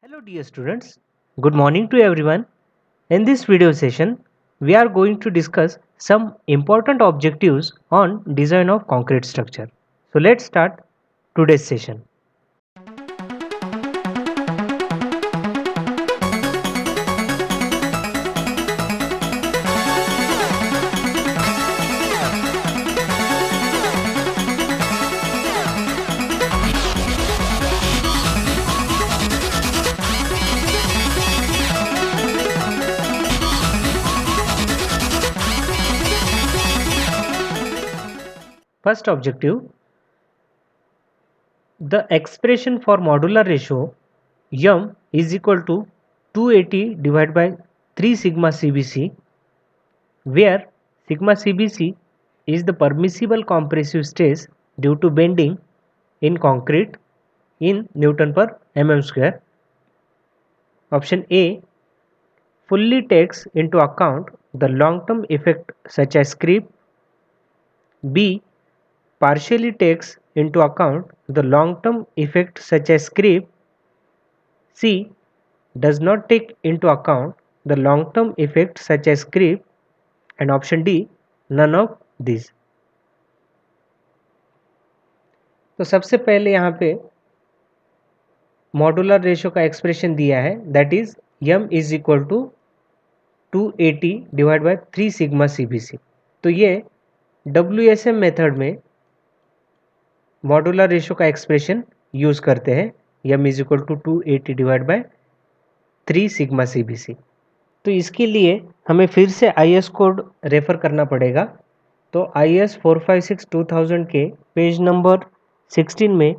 Hello dear students, good morning to everyone. In this video session, we are going to discuss some important objectives on design of concrete structure. So let's start today's session. First objective, the expression for modular ratio m is equal to 280 divided by 3 sigma CBC, where sigma CBC is the permissible compressive stress due to bending in concrete in Newton per mm square. Option A fully takes into account the long-term effect such as creep. B partially takes into account the long-term effect such as creep. C does not take into account the long-term effect such as creep. And option D none of these. तो सबसे पहले यहाँ पे modular ratio का expression दिया है, that is m is equal to 280 divide by 3 sigma CBC. तो ये WSM मेथड में मॉडुलर रेशो का एक्सप्रेशन यूज करते हैं, m is equal to 280 divide by 3 sigma CBC. तो इसके लिए हमें फिर से IS कोड रेफर करना पड़ेगा. तो IS 456-2000 के पेज नंबर 16 में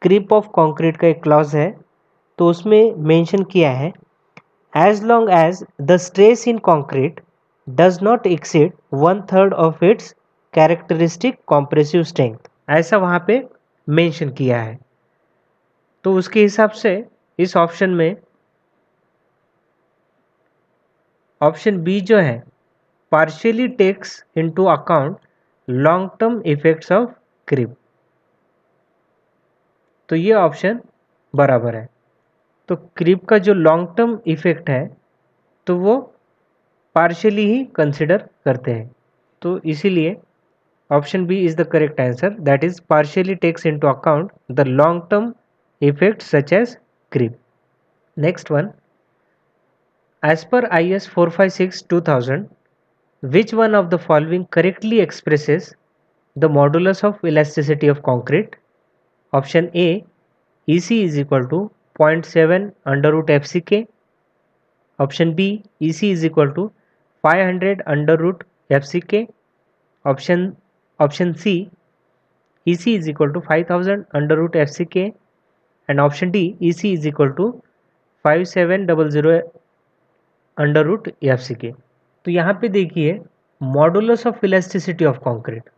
क्रीप ऑफ कंक्रीट का एक क्लॉज है, तो उसमें मेंशन किया है as long as the stress in concrete does not exceed 1/3 of its characteristic compressive strength, ऐसा वहाँ पे मेंशन किया है. तो उसके हिसाब से इस ऑप्शन में ऑप्शन बी जो है partially takes into account long term effects of creep, तो ये ऑप्शन बराबर है. तो क्रीप का जो लॉन्ग टर्म इफेक्ट है तो वो पार्शियली ही कंसिडर करते हैं, तो इसीलिए option B is the correct answer, that is partially takes into account the long term effect such as creep. Next one, as per IS 456-2000, which one of the following correctly expresses the modulus of elasticity of concrete? Option A, EC is equal to 0.7 under root FCK. Option B, EC is equal to 500 under root FCK. Option C, EC is equal to 5000 under root FCK. And option D, EC is equal to 5700 under root FCK. तो यहाँ पे देखिए modulus of elasticity of concrete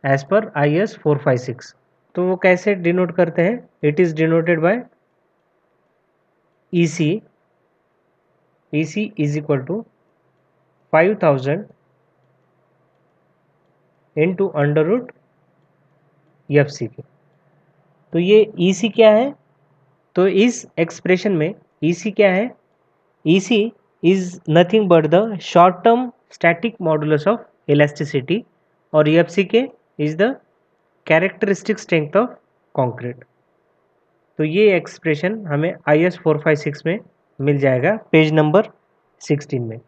as per IS 456, तो वो कैसे denote करते हैं? It is denoted by EC. EC is equal to 5000 into under root FCK. तो ये EC क्या है? तो इस एक्सप्रेशन में EC क्या है? EC is nothing but the short term static modulus of elasticity और FCK is the characteristic strength of concrete. तो ये एक्सप्रेशन हमें IS 456 में मिल जाएगा पेज नंबर 16 में.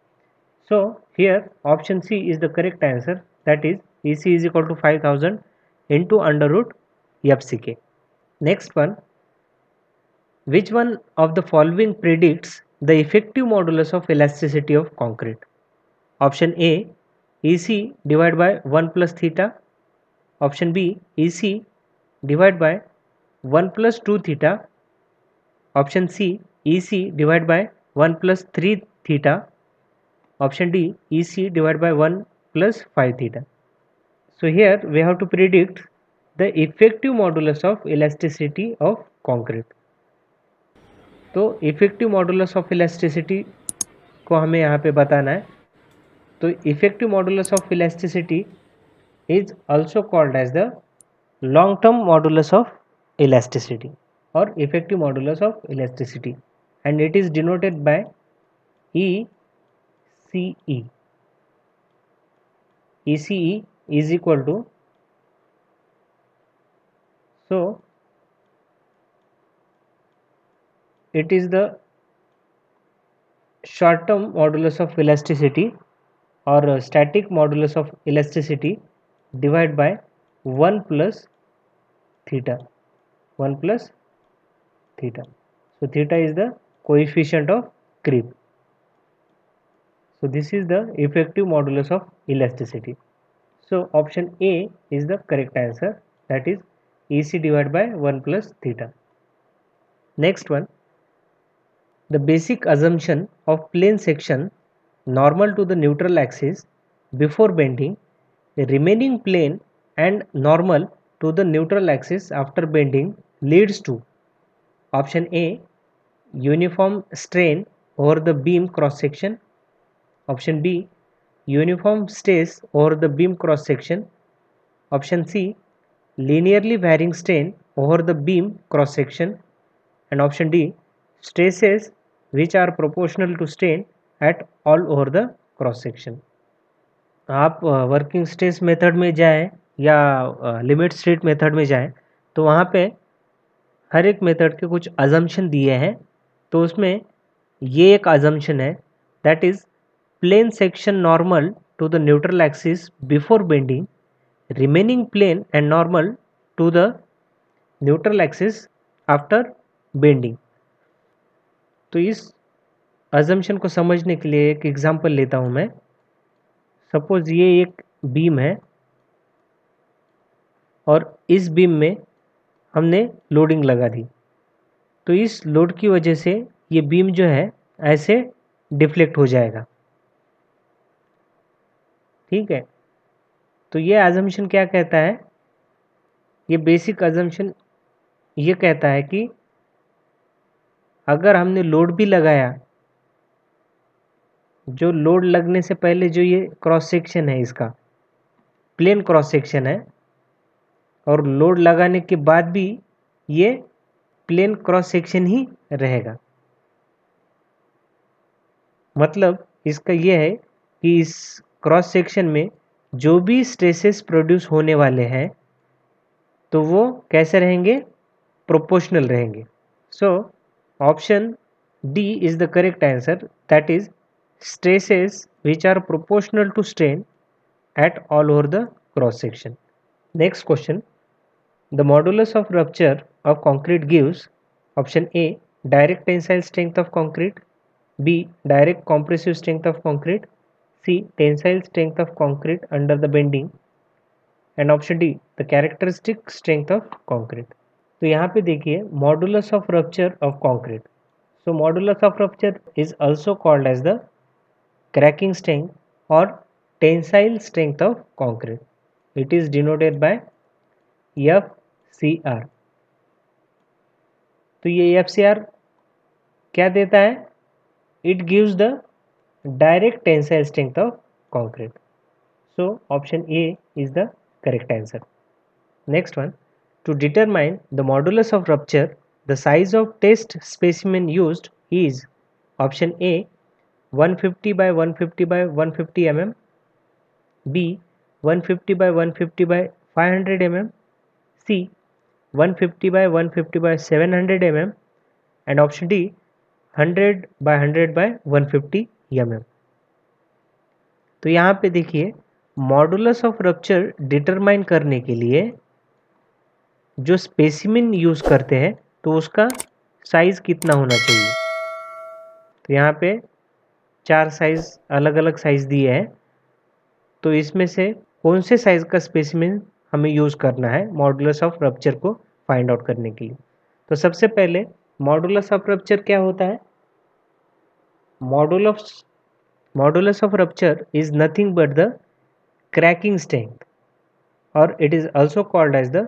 So here option C is the correct answer, that is EC is equal to 5000 into under root FCK. Next one, which one of the following predicts the effective modulus of elasticity of concrete? Option A, EC divided by 1 plus theta. Option B, EC divided by 1 plus 2 theta. Option C, EC divided by 1 plus 3 theta. Option D, EC divided by 1 plus 5 theta. So here we have to predict the effective modulus of elasticity of concrete. तो effective modulus of elasticity को हमें यहाँ पे बताना है. तो effective modulus of elasticity is also called as the long term modulus of elasticity. or effective modulus of elasticity, and it is denoted by ECE. ECE is equal to, so it is the short term modulus of elasticity or static modulus of elasticity divided by 1 plus theta. 1 plus theta. So theta is the coefficient of creep. So this is the effective modulus of elasticity. So option A is the correct answer, that is EC divided by 1 plus theta. Next one, the basic assumption of plane section normal to the neutral axis before bending, remaining plane and normal to the neutral axis after bending leads to option A, uniform strain over the beam cross section, option B, uniform stress over the beam cross section, option C, linearly varying strain over the beam cross section, and option D, stresses which are proportional to strain at all over the cross section. आप working stress method में जाएं या limit state method में जाएं तो वहाँ पे हर एक मेथड के कुछ अजम्पशन दिए हैं, तो उसमें ये एक अजम्पशन है, that is plane section normal to the neutral axis before bending, remaining plane and normal to the neutral axis after bending. तो इस अजम्पशन को समझने के लिए एक एग्जांपल लेता हूं मैं। सपोज ये एक बीम है और इस बीम में हमने लोडिंग लगा दी, तो इस लोड की वजह से ये बीम जो है ऐसे डिफ्लेक्ट हो जाएगा, ठीक है। तो ये अजम्पशन क्या कहता है, ये बेसिक अजम्पशन ये कहता है कि अगर हमने लोड भी लगाया, जो लोड लगने से पहले जो ये क्रॉस सेक्शन है इसका प्लेन क्रॉस सेक्शन है, और लोड लगाने के बाद भी ये प्लेन क्रॉस सेक्शन ही रहेगा। मतलब इसका ये है कि इस क्रॉस सेक्शन में जो भी स्ट्रेसेस प्रोड्यूस होने वाले हैं तो वो कैसे रहेंगे, प्रोपोर्शनल रहेंगे। So option D is the correct answer, that is stresses which are proportional to strain at all over the cross section. Next question, the modulus of rupture of concrete gives option A, direct tensile strength of concrete, B, direct compressive strength of concrete, C, tensile strength of concrete under the bending, and option D, the characteristic strength of concrete. तो यहाँ पे देखिए modulus of rupture of concrete. So modulus of rupture is also called as the cracking strength or tensile strength of concrete. It is denoted by FCR. तो ये FCR क्या देता है, it gives the direct tensile strength of concrete. So option A is the correct answer. Next one, to determine the modulus of rupture, the size of test specimen used is option A, 150 by 150 by 150 mm, B, 150 by 150 by 500 mm, C, 150 by 150 by 700 mm, and option D, 100 by 100 by 150 mm. तो यहाँ पे देखिए modulus of rupture determine करने के लिए जो specimen use करते हैं तो उसका साइज कितना होना चाहिए। तो यहाँ पे 4 साइज अलग अलग साइज दिए हैं, तो इसमें से कौन से साइज का स्पेसिमिन हमें यूज करना है मॉडुलस ऑफ रप्चर को फाइंड आउट करने के लिए। तो सबसे पहले मॉडुलस ऑफ रप्चर क्या होता है, modulus of rupture is nothing but the cracking strength, और it is also called as the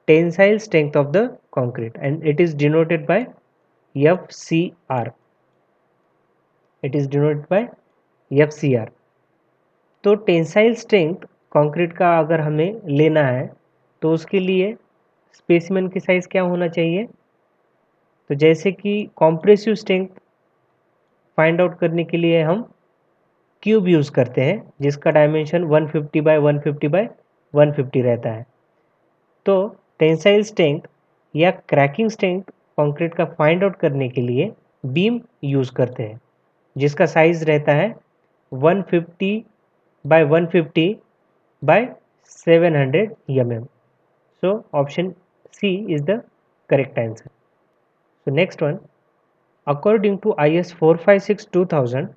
tensile strength of the concrete, and it is denoted by FCR. It is denoted by FCR. तो tensile strength concrete का अगर हमें लेना है तो उसके लिए स्पेसिमेन की साइज क्या होना चाहिए, तो जैसे कि कॉम्प्रेसिव स्ट्रेंथ फाइंड आउट करने के लिए हम क्यूब यूज़ करते हैं जिसका डायमेंशन 150 बाय 150 बाय 150 रहता है। तो टेंसाइल स्ट्रेंथ या क्रैकिंग स्ट्रेंथ कंक्रीट का फाइंड आउट करने के लिए बीम यूज़ करते हैं जिसका साइज रहता है 150 bye 150 bye 700 mm. So option C is the correct answer. So next one, according to IS 456-2000,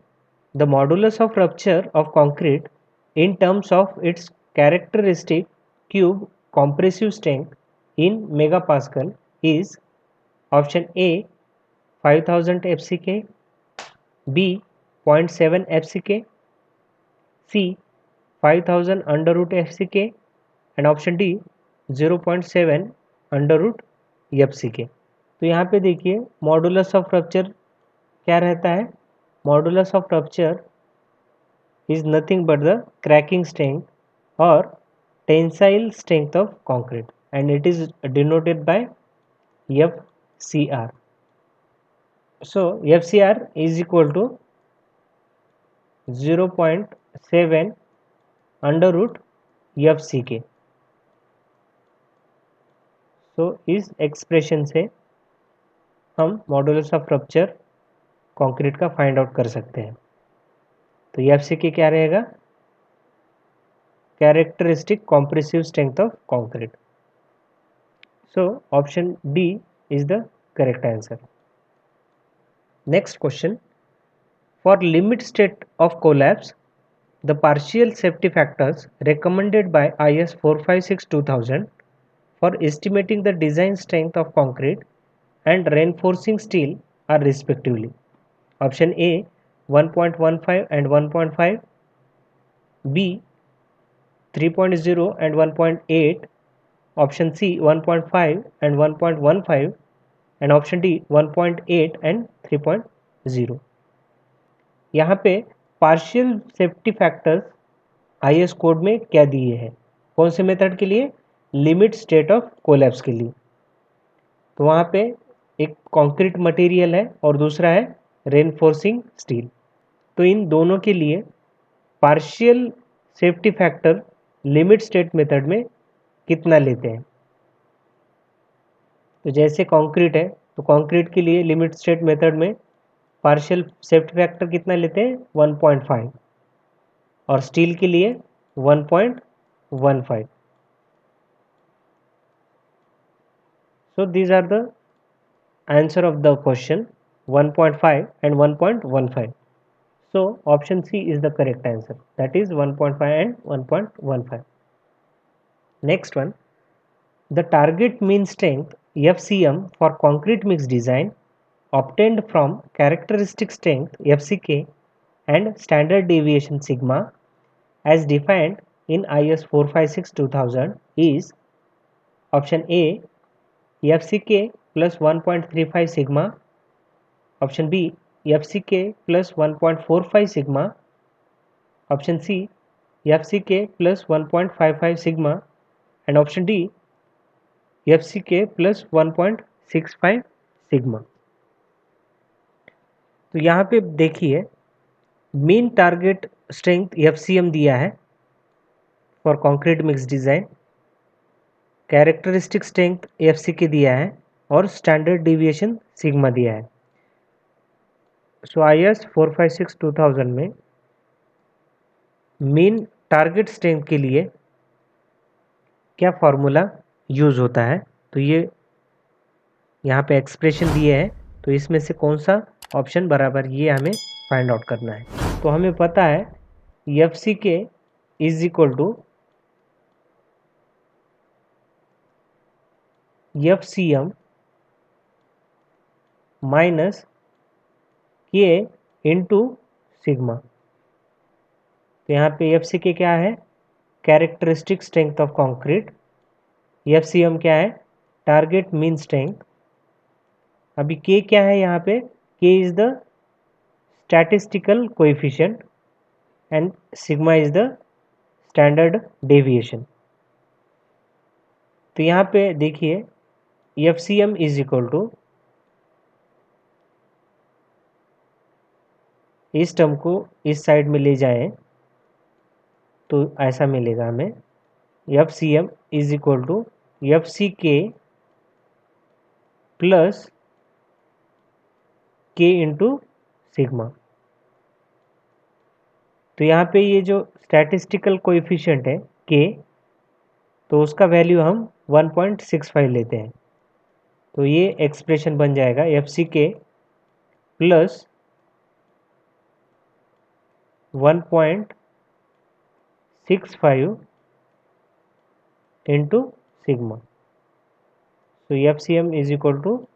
the modulus of rupture of concrete in terms of its characteristic cube compressive strength in megapascal is option A 5000 FCK, B 0.7 FCK, C 5000 under root FCK and option D 0.7 under root FCK। तो यहाँ पे देखिए modulus of rupture क्या रहता है, modulus of rupture is nothing but the cracking strength और tensile strength of concrete and it is denoted by FCR. So FCR is equal to 0.7 under root FCK. तो इस एक्सप्रेशन से हम modulus of rupture concrete का find out कर सकते हैं। तो FCK क्या रहेगा, characteristic compressive strength of concrete. So option D is the correct answer. Next question, for limit state of collapse the partial safety factors recommended by IS 456-2000 for estimating the design strength of concrete and reinforcing steel are respectively option A 1.15 and 1.5, B 3.0 and 1.8, option C 1.5 and 1.15 and option D 1.8 and 3.0। यहाँ पे partial safety factors IS code में क्या दिए हैं, कौन से method के लिए, लिमिट स्टेट ऑफ कोलैप्स के लिए। तो वहाँ पे एक कंक्रीट मटेरियल है और दूसरा है रेनफोर्सिंग स्टील। तो इन दोनों के लिए partial safety factor limit state method में कितना लेते हैं। तो जैसे कंक्रीट है तो कंक्रीट के लिए लिमिट स्टेट मेथड में पार्शियल सेफ्टी फैक्टर कितना लेते हैं 1.5 और स्टील के लिए 1.15। So these are the answer of the question 1.5 and 1.15. So option C is the correct answer, that is 1.5 and 1.15. Next one, the target mean strength FCM for concrete mix design obtained from characteristic strength FCK and standard deviation sigma as defined in IS 456-2000 is option A FCK plus 1.35 sigma, option B FCK plus 1.45 sigma, option C FCK plus 1.55 sigma and option D FCK plus 1.65 sigma। तो यहाँ पे देखिए mean target strength FCM दिया है for concrete mix design, characteristic strength FCK दिया है और standard deviation sigma दिया है। सो IS 456-2000 में मीन टारगेट स्ट्रेंथ के लिए क्या फॉर्मूला यूज़ होता है, तो ये यहाँ पे एक्सप्रेशन दिए है, तो इसमें से कौन सा ऑप्शन बराबर ये हमें फाइंड आउट करना है। तो हमें पता है FCK is equal to FCM minus K into sigma. तो यहाँ पे FCK क्या है, characteristic strength of concrete, FCM क्या है, टारगेट मीन स्ट्रेंथ। अभी K क्या है, यहाँ पे K is the statistical coefficient and sigma is the standard deviation. तो यहाँ पे देखिए FCM इज इक्वल टू इस टर्म को इस साइड में ले जाएं तो ऐसा मिलेगा हमें F C M is equal to F C K plus K into sigma. तो यहाँ पे ये जो स्टैटिस्टिकल कोएफिशिएंट है के, तो उसका वैल्यू हम 1.65 लेते हैं। तो ये एक्सप्रेशन बन जाएगा F C K plus 1.65 into sigma. तो F C M is equal to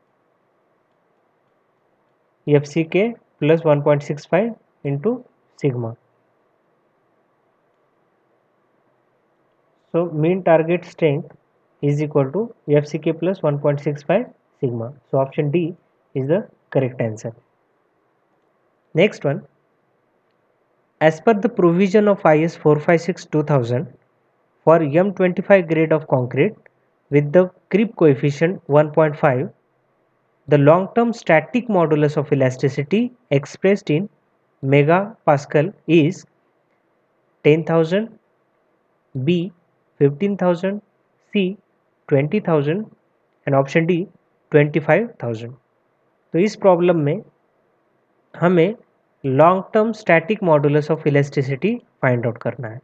F C K plus 1.65 into sigma. So mean target strength is equal to FCK plus 1.65 sigma. So option D is the correct answer. Next one, as per the provision of IS 456-2000 for M25 grade of concrete with the creep coefficient 1.5, the long-term static modulus of elasticity expressed in megapascal is 10,000, B 15,000, C 20,000 and option D 25,000। तो इस problem में हमें long term static modulus of elasticity find out करना है।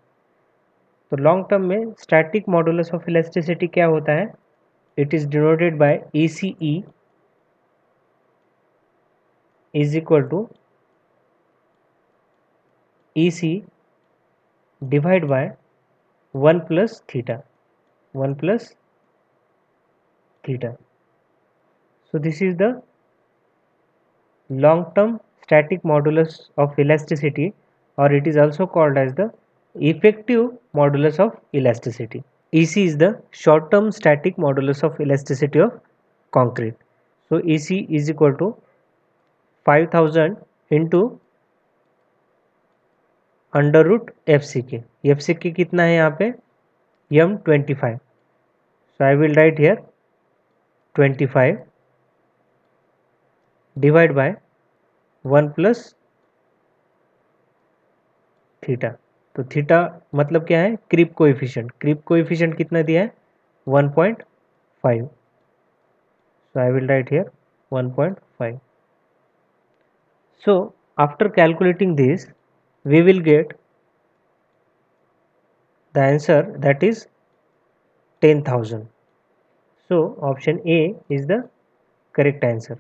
तो long term में static modulus of elasticity क्या होता है? It is denoted by ECE is equal to EC divide by 1 plus theta, 1 plus theta. So this is the long term static modulus of elasticity, or it is also called as the effective modulus of elasticity. EC is the short term static modulus of elasticity of concrete. So EC is equal to 5000 into under root FCK. FCK कितना है यहाँ पे? M25. So I will write here 25 divide by 1 plus theta. तो theta मतलब क्या है? Creep coefficient. Creep coefficient कितना दिया है? 1.5. So I will write here 1.5. So after calculating this we will get the answer, that is 10,000. So option A is the correct answer.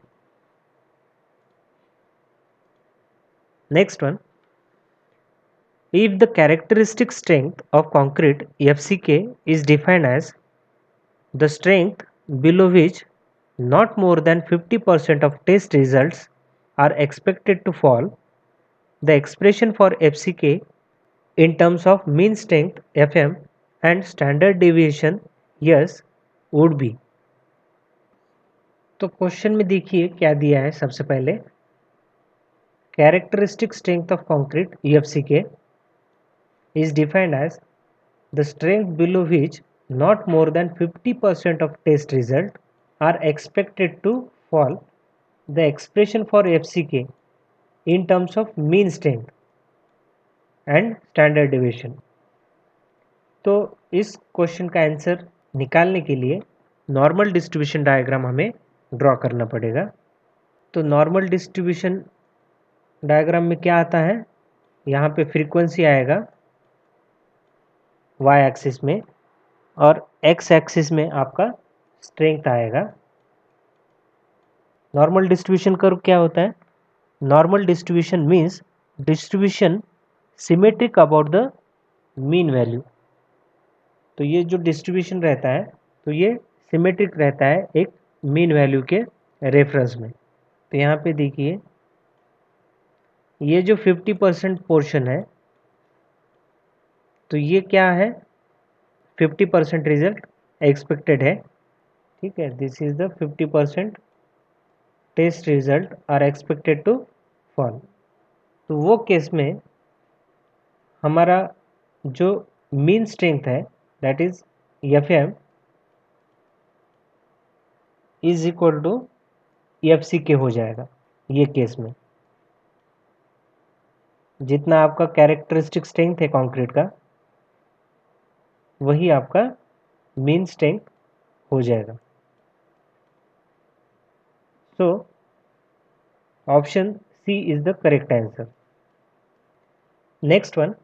Next one, if the characteristic strength of concrete FCK is defined as the strength below which not more than 50% of test results are expected to fall, the expression for FCK in terms of mean strength FM and standard deviation yes would be. तो question में देखिए क्या दिया है। सबसे पहले characteristic strength of concrete EFCK is defined as the strength below which not more than 50% of test result are expected to fall. The expression for FCK in terms of mean strength and standard deviation. तो इस question का answer निकालने के लिए normal distribution diagram हमें draw करना पड़ेगा। तो नॉर्मल डिस्ट्रीब्यूशन डायग्राम में क्या आता है? यहाँ पे फ्रीक्वेंसी आएगा y एक्सिस में और x एक्सिस में आपका स्ट्रेंथ आएगा। नॉर्मल डिस्ट्रीब्यूशन कर्व क्या होता है? Normal distribution means distribution symmetric about the mean value. तो ये जो डिस्ट्रीब्यूशन रहता है तो ये सिमेट्रिक रहता है एक मीन वैल्यू के रेफरेंस में। तो यहाँ पे देखिए ये जो 50% पोर्शन है तो ये क्या है? 50% रिजल्ट एक्सपेक्टेड है, ठीक है। This is the 50% test result are expected to fall. तो वो केस में हमारा जो मीन स्ट्रेंथ है that is FM is equal to EFCK हो जाएगा ये केस में। जितना आपका कैरेक्टरिस्टिक स्ट्रेंथ है कंक्रीट का, वही आपका मीन स्ट्रेंथ हो जाएगा। So option C is the correct answer. Next one,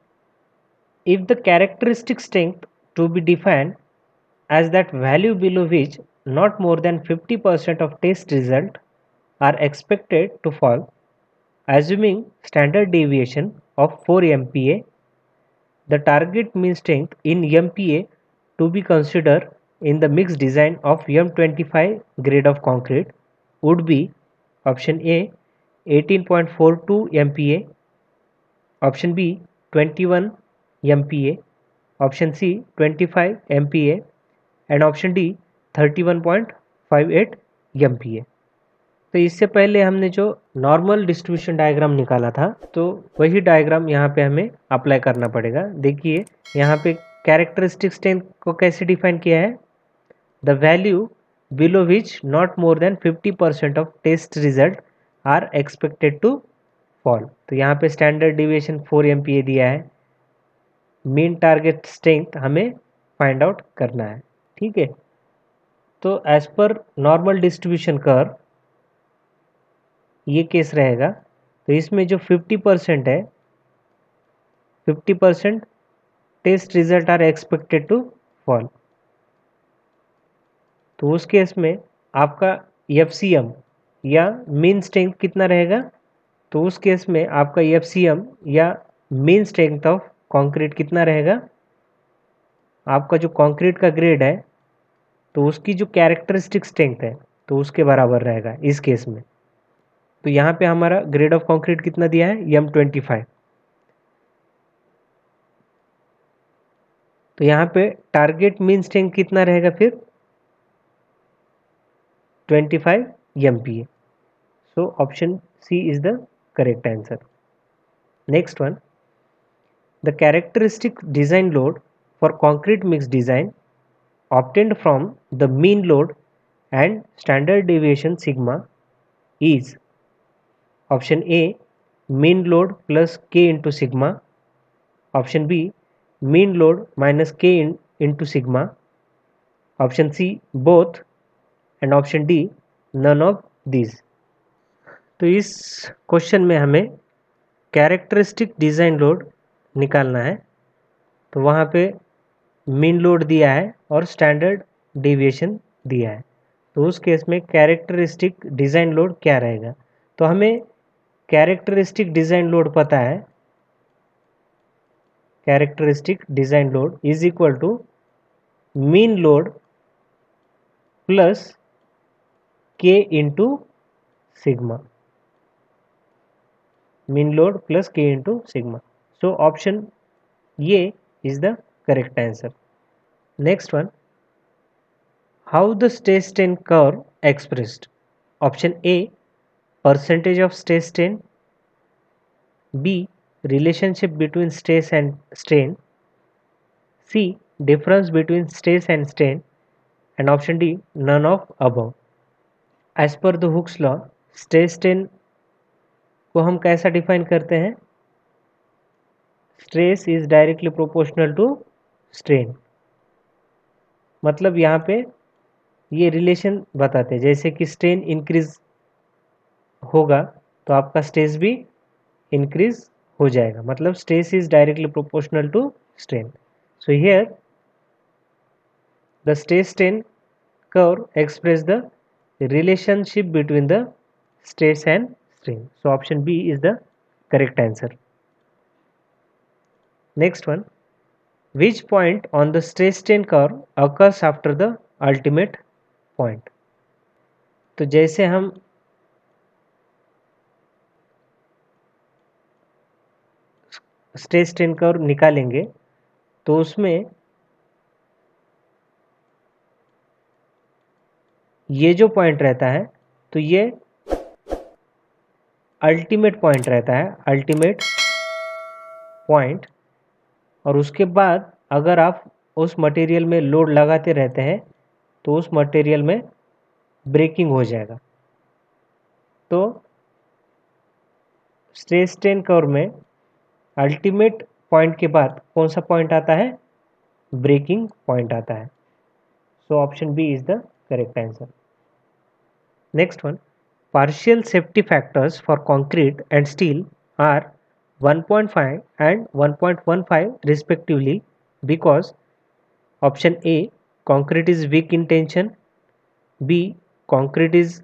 if the characteristic strength to be defined as that value below which not more than 50% of test result are expected to fall, assuming standard deviation of 4 MPa, the target mean strength in MPa to be considered in the mixed design of M25 grade of concrete would be option A 18.42 MPa, option B 21 MPa, option C 25 MPa and option D 31.58 MPa। तो इससे पहले हमने जो normal distribution diagram निकाला था, तो वही diagram यहाँ पे हमें अप्लाई करना पड़ेगा। देखिए यहाँ पे कैरेक्टरिस्टिक स्ट्रेंथ को कैसे डिफाइन किया है, the value below which not more than 50% of test result are expected to fall. तो यहाँ पे स्टैंडर्ड डिविएशन 4 MPa दिया है, मीन टारगेट स्ट्रेंथ हमें फाइंड आउट करना है। ठीक है, तो as per normal distribution curve ये केस रहेगा। तो इसमें जो 50% है, 50% test result are expected to fall, तो उस केस में आपका FCM या मीन स्ट्रेंथ कितना रहेगा, तो उस केस में आपका FCM या मीन स्ट्रेंथ ऑफ कंक्रीट कितना रहेगा, आपका जो कंक्रीट का ग्रेड है तो उसकी जो कैरेक्टरिस्टिक स्ट्रेंथ है तो उसके बराबर रहेगा इस केस में। तो यहाँ पे हमारा ग्रेड ऑफ कंक्रीट कितना दिया है, M25। तो यहाँ पे टारगेट मीन स्ट्रेंथ कितना रहेगा फिर, 25 MPa। So option C is the correct answer. Next one, the characteristic design load for concrete mix design obtained from the mean load and standard deviation sigma is option A mean load plus K into sigma, option B mean load minus K into sigma, option C both and option D none of these। तो इस question में हमें characteristic design load निकालना है। तो वहाँ पे mean load दिया है और स्टैंडर्ड डेविएशन दिया है, तो उस केस में कैरेक्टरिस्टिक डिज़ाइन लोड क्या रहेगा। तो हमें कैरेक्टरिस्टिक डिज़ाइन लोड पता है, characteristic design load is equal to mean load plus K into sigma, mean load plus K into sigma. So option A is the correct answer. Next one, how the stress strain curve expressed? Option A percentage of stress strain, B relationship between stress and strain, C difference between stress and strain and option D none of above। As per the Hooke's law, stress strain को हम कैसा define करते हैं, stress is directly proportional to strain. मतलब यहाँ पे ये relation बताते हैं, जैसे कि स्ट्रेन इंक्रीज होगा तो आपका स्ट्रेस भी इंक्रीज हो जाएगा, मतलब stress is directly proportional to strain. So here the stress strain curve express the relationship between the stress and strain. So option B is the correct answer. Next one, which point on the stress strain curve occurs after the ultimate point? तो जैसे हम stress strain curve निकालेंगे तो उसमें ये जो point रहता है तो ये अल्टीमेट पॉइंट रहता है, अल्टीमेट पॉइंट। और उसके बाद अगर आप उस मटेरियल में लोड लगाते रहते हैं तो उस मटेरियल में ब्रेकिंग हो जाएगा। तो स्ट्रेस स्ट्रेन कर्व में अल्टीमेट पॉइंट के बाद कौन सा पॉइंट आता है? ब्रेकिंग पॉइंट आता है. So option B is the correct answer. Next one, partial safety factors for concrete and steel are 1.5 and 1.15 respectively because option A, concrete is weak in tension, B, concrete is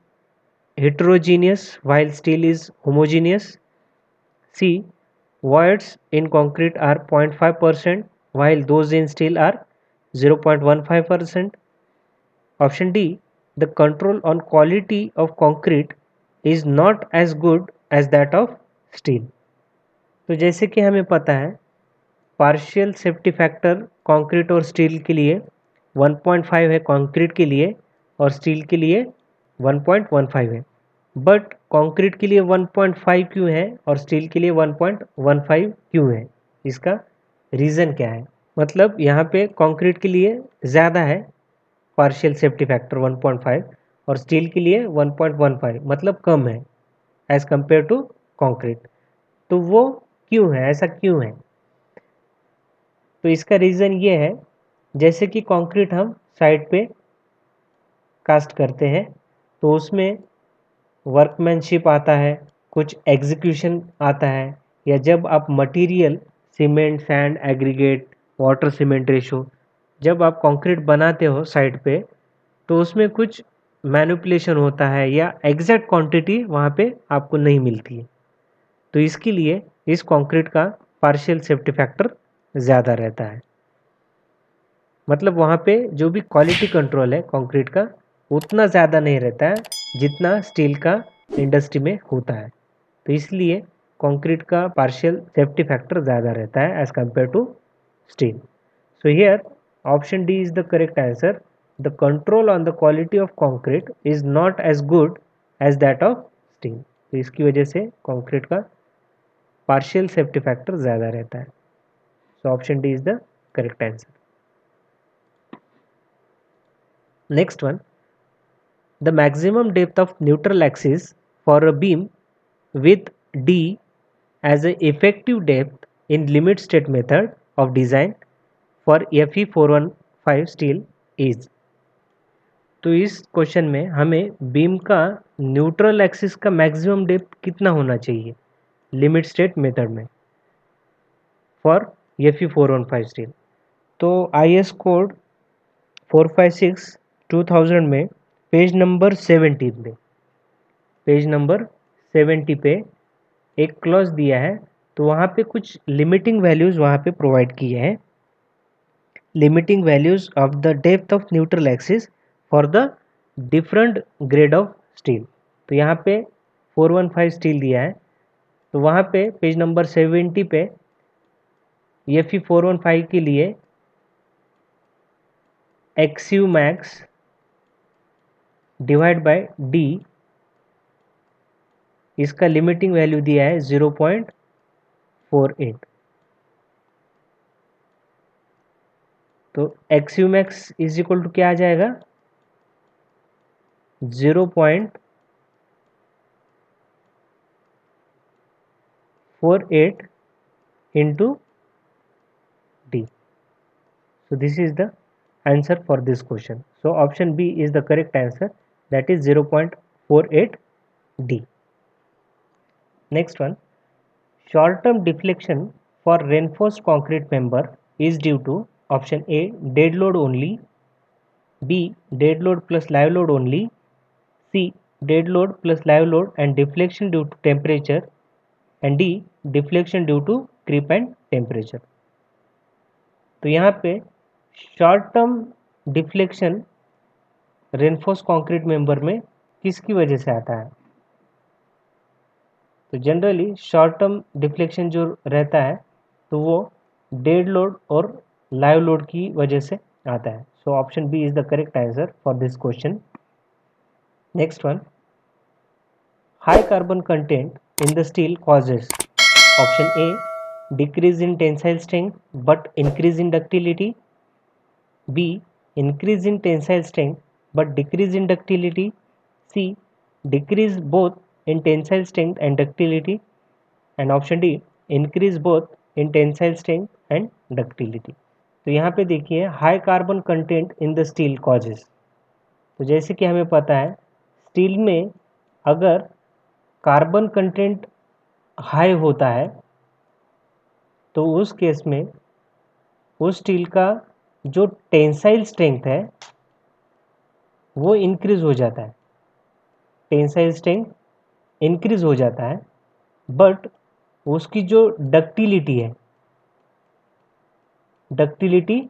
heterogeneous while steel is homogeneous, C, voids in concrete are 0.5% while those in steel are 0.15%. Option D, the control on quality of concrete is not as good as that of steel. तो जैसे कि हमें पता है partial safety factor concrete और steel के लिए 1.5 है कंक्रीट के लिए और स्टील के लिए 1.15 है. बट कंक्रीट के लिए 1.5 क्यों है और स्टील के लिए 1.15 क्यों है? इसका रीज़न क्या है? मतलब यहाँ पे कंक्रीट के लिए ज़्यादा है पार्शियल सेफ्टी फैक्टर 1.5 और स्टील के लिए 1.15 मतलब कम है एज कंपेयर टू कंक्रीट. तो वो क्यों है, ऐसा क्यों है? तो इसका रीज़न ये है, जैसे कि कंक्रीट हम साइड पे कास्ट करते हैं तो उसमें वर्कमैनशिप आता है, कुछ एग्जीक्यूशन आता है, या जब आप material cement, sand, aggregate, water cement ratio जब आप कंक्रीट बनाते हो साइड पे तो उसमें कुछ मैनिपुलेशन होता है या एग्जैक्ट क्वांटिटी वहाँ पे आपको नहीं मिलती है. तो इसके लिए इस कंक्रीट का पार्शियल सेफ्टी फैक्टर ज़्यादा रहता है. मतलब वहाँ पे जो भी क्वालिटी कंट्रोल है कंक्रीट का उतना ज़्यादा नहीं रहता है जितना स्टील का इंडस्ट्री में होता है. तो इसलिए कंक्रीट का पार्शियल सेफ्टी फैक्टर ज़्यादा रहता है as compare to steel. So here option D is the correct answer. The control on the quality of concrete is not as good as that of steel. तो इसकी वजह से concrete का partial safety factor ज़्यादा रहता है. So option D is the correct answer. Next one, the maximum depth of neutral axis for a beam with D as a effective depth in limit state method of design for Fe415 steel is. तो इस question में हमें beam का neutral axis का maximum depth कितना होना चाहिए limit state method में फॉर Fe415 स्टील. तो IS कोड 456 2000 में पेज नंबर 70 पे एक क्लॉज दिया है. तो वहाँ पे कुछ लिमिटिंग वैल्यूज़ वहाँ पे प्रोवाइड किए हैं. Limiting values of the depth of neutral axis for the different grade of steel. तो यहाँ पे 415 स्टील दिया है. तो वहाँ पे पेज नंबर 70 पे Fe415 के लिए XU max divide by D इसका लिमिटिंग वैल्यू दिया है 0.48. तो XU max is equal to क्या आ जाएगा 0.48 into D. So this is the answer for this question. So option B is the correct answer, that is 0.48 D. Next one, short term deflection for reinforced concrete member is due to option A, dead load only, B, dead load plus live load only, C, dead load plus live load and deflection due to temperature, and D, deflection due to creep and temperature. तो यहाँ पे short term deflection reinforce concrete member में किसकी वजह से आता है? तो जनरली शॉर्ट टर्म डिफ्लेक्शन जो रहता है तो वो डेड लोड और लाइव लोड की वजह से आता है. So option B is the correct answer for this question. Next one, high carbon content in the steel causes option A decrease in tensile strength but increase in ductility, B, increase in tensile strength but decrease in ductility, C, decrease both in tensile strength and ductility, and option D, increase both in tensile strength and ductility. तो यहाँ पे देखिए high carbon content in the steel causes. तो जैसे कि हमें पता है स्टील में अगर कार्बन कंटेंट हाई होता है तो उस केस में उस स्टील का जो टेंसाइल स्ट्रेंथ है वो इंक्रीज हो जाता है, टेंसाइल स्ट्रेंथ इंक्रीज हो जाता है, बट उसकी जो डक्टिलिटी है डक्टिलिटी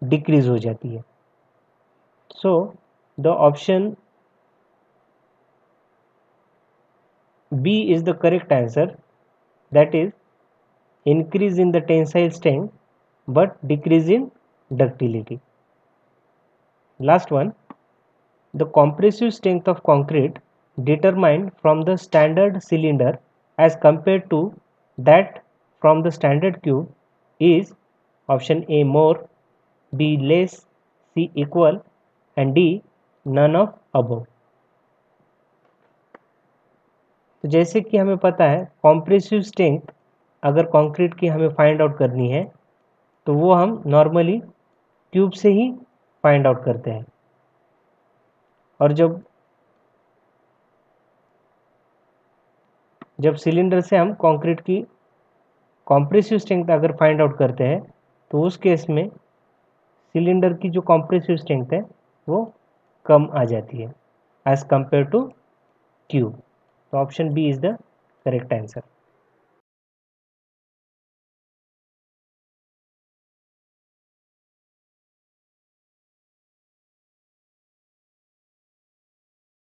डिक्रीज हो जाती है। So the option B is the correct answer, that is increase in the tensile strength but decrease in ductility. Last one, the compressive strength of concrete determined from the standard cylinder as compared to that from the standard cube is option A more, B less, C equal and D none of above. तो जैसे कि हमें पता है compressive strength अगर concrete की हमें find out करनी है तो वो हम नॉर्मली क्यूब से ही फाइंड आउट करते हैं, और जब सिलेंडर से हम कंक्रीट की कॉम्प्रेसिव स्ट्रेंथ अगर फाइंड आउट करते हैं तो उस केस में सिलेंडर की जो कॉम्प्रेसिव स्ट्रेंथ है वो कम आ जाती है एज कंपेयर टू क्यूब। तो option B is the correct answer.